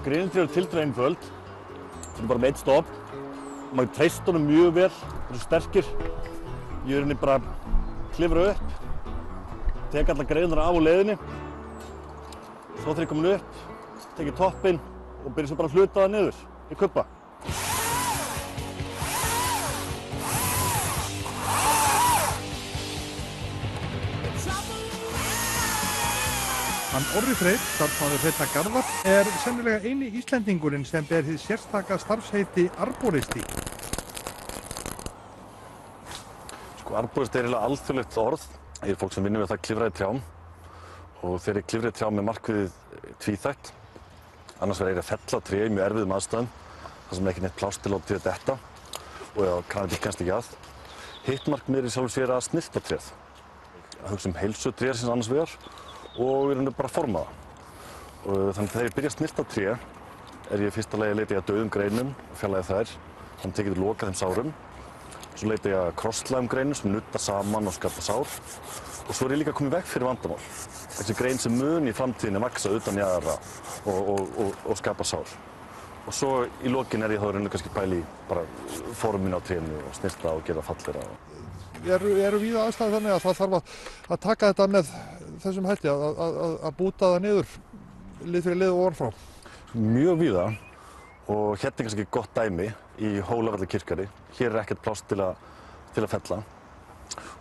Grenitré eru tiltölulega einföld. Þeir eru bara með eitt stopp. Maður treyst honum mjög vel, þeir eru sterkir. Ég er bara klifra upp, tek allar greiðurnar af á leiðinni. Svo þegar ég komin upp, tek ég toppinn og byrja svo bara að hluta það niður í kubba. Hann Orri Freyr, starfsmaður Hreinn Garðar, er sennilega eini Íslendingurinn sem ber hið sérstaka starfsheiti arbóristi. Arbóristi er eiginlega alþjóðlegt orð. Það er fólk sem vinnur við það að klifra í trjám og þegar ég klifra í trjám er markmiðið tvíþætt. Annars verður ég að fella tré í mjög erfiðum aðstæðum þar sem ekki neitt pláss til að detta og kannski kemst ekki að. Hitt markmiðið er í sjálfu sér að snyrta tréð. Að hugsa heilsu trésins annars vegar og í rauninni bara forma það. Þannig þegar ég byrja að snyrta tré er ég í fyrsta lagi að leita að dauðum greinum og fjarlægja þær. Þannig að ég geti lokað þeim sárum. Svo leita ég að krosslægum greinum sem nudda saman og skapa sár. Og svo er ég líka komið veg fyrir vandamál. Þessi grein sem mun í framtíðinni vaxa utan jaðra og skapa sár. Og svo í lokin er ég þá rauninni kannski pæli í bara formin á trénu og snyrta og gera fallegra. Eru víða aðstæður þannig að það þarf að taka þetta með þessum hætti, að búta það niður lið fyrir lið og ofanfrá? Mjög víða og hérna er kannski gott dæmi í Hólavallakirkjari. Hér er ekkert pláss til að fella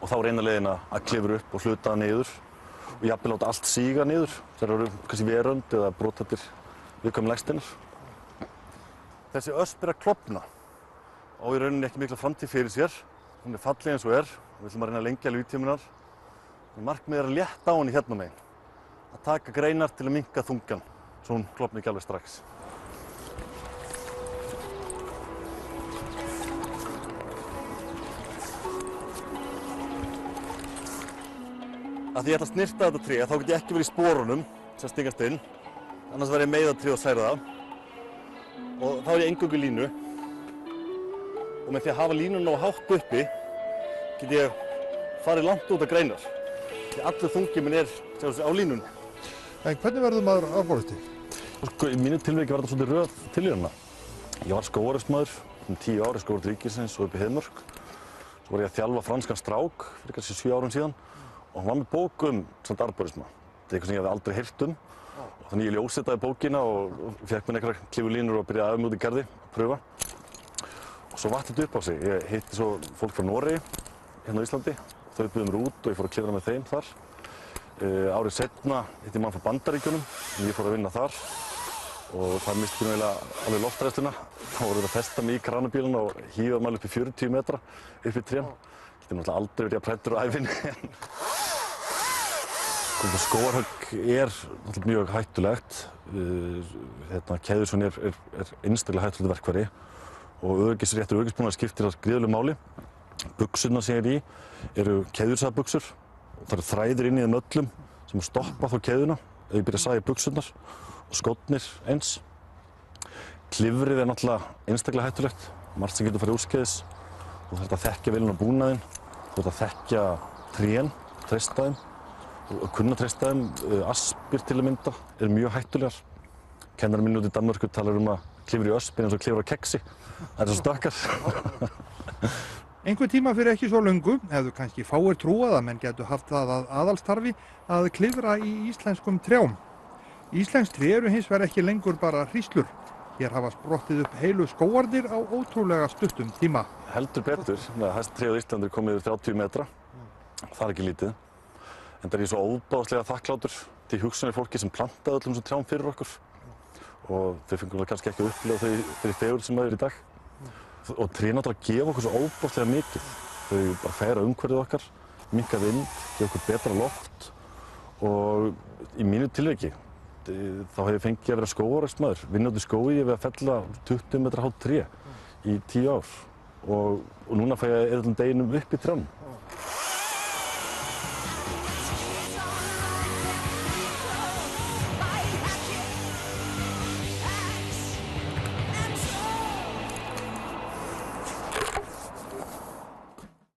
og þá er eina leiðin að klifra upp og hluta það niður og jafnvel láta allt síga niður. Það eru kannski verönd eða brothættir viðkvæmu legsteinar. Þessi ösp er að klofna og í rauninni ekki mikla framtíð fyrir sér. Hún er falleg eins og er og við ætlum að reyna að lengja líftímann. Markmiðið er að létta á henni hérna megin. Að taka greinar til að minnka þungan svo hún klofni ekki alveg strax. Að því ég ætla að snyrta þetta tré, þá get ég ekki verið í sporunum sem stingast inn. Annars verð ég að meiða tréð og særa það. Og þá er ég eingöngu í línu. Og með því að hafa línuna á hátt uppi get ég farið langt út af greinar. Því allur þungi minn er á línunni. En hvernig verður maður arbóristi? Í mínu tilviki var þetta svolítið röð tilvíðana. Ég var skógarvörðsmaður 10 ári í Skógrækt ríkisins og upp í Heiðmörk. Svo var ég að þjálfa franskan strák fyrir kannski 7 árum síðan og hann var með bók arbórisma. Þetta er eitthvað sem ég hafði aldrei heyrt og þannig ég ljósritaði bókina og fékk mér einhverjar klifurlínur og byrjaði að æfa mig út í garði að pröfa. Og svo vatt þetta upp á sig. Ég hitti svo fólk frá Noregi hérna á Íslandi. Þau buðu mér út og ég fór að klifra með þeim þar. Árið seinna hitti ég mann frá Bandaríkjunum og ég fór að vinna þar. Og það misti mér eiginlega alveg loftræðsluna. Þá voru þeir að festa mig í kranabílinn og hífa mig upp í 40 metra upp í trén. Getur náttúrulega aldrei verið að præddur á ævinni. Skógarhögg er náttúrulega mjög hættulegt. Keðjusvinn er einstaklega hættulegt verkfæri. Og öryggisréttur og öryggisbúnaður skiptir gríðarlegu máli. Buxurnar sem ég er í eru keðjursaðbuxur. Það eru þræðir inn í þeim öllum sem stoppa þá keðjuna ef ég byrja að saga í buxurnar og skórnir eins. Klifrið er náttúrulega einstaklega hættulegt. Margt sem getur farið úrskeiðis. Þú þarft að þekkja vélina á búnaðinn. Þú þarft að þekkja trén, treysta þeim og kunna treysta þeim. Aspir til að mynda eru mjög hættulegar. Kennarinn minn út í Danmörku talar að klifra í ösp eins og klifra á keksi. Það er svo stökkar. Einhver tíma fyrir ekki svo löngu hefðu kannski fáir trúað að menn getu haft það að aðalstarfi að klifra í íslenskum trjám. Íslensk tré eru hins vegar ekki lengur bara hríslur. Hér hafa sprottið upp heilu skógarnir á ótrúlega stuttum tíma. Heldur betur. Hæsta tréð á Íslandi er komið yfir 30 metra. Það er ekki lítið. En það er ég svo óbáðslega þakklátur til hugsanir fólki sem plantaði öllum þessum trjám fyrir okkur. Og þau fengum kannski ekki að upplifa þau fyrir fegurð sem þau eru í dag. Og tré náttúrulega gefa okkur svo óbáðslega mikið. Þau bara færa umhverfið okkar, minnka vind, gefa okkur betra loft. Og í mínu tilviki þá hef ég fengið að vera skógarvörðsmaður. Vinna út í skógi við að fella 20 metra hátt tré í 10 ár. Og núna fæ ég eðlum deginum upp í trjám.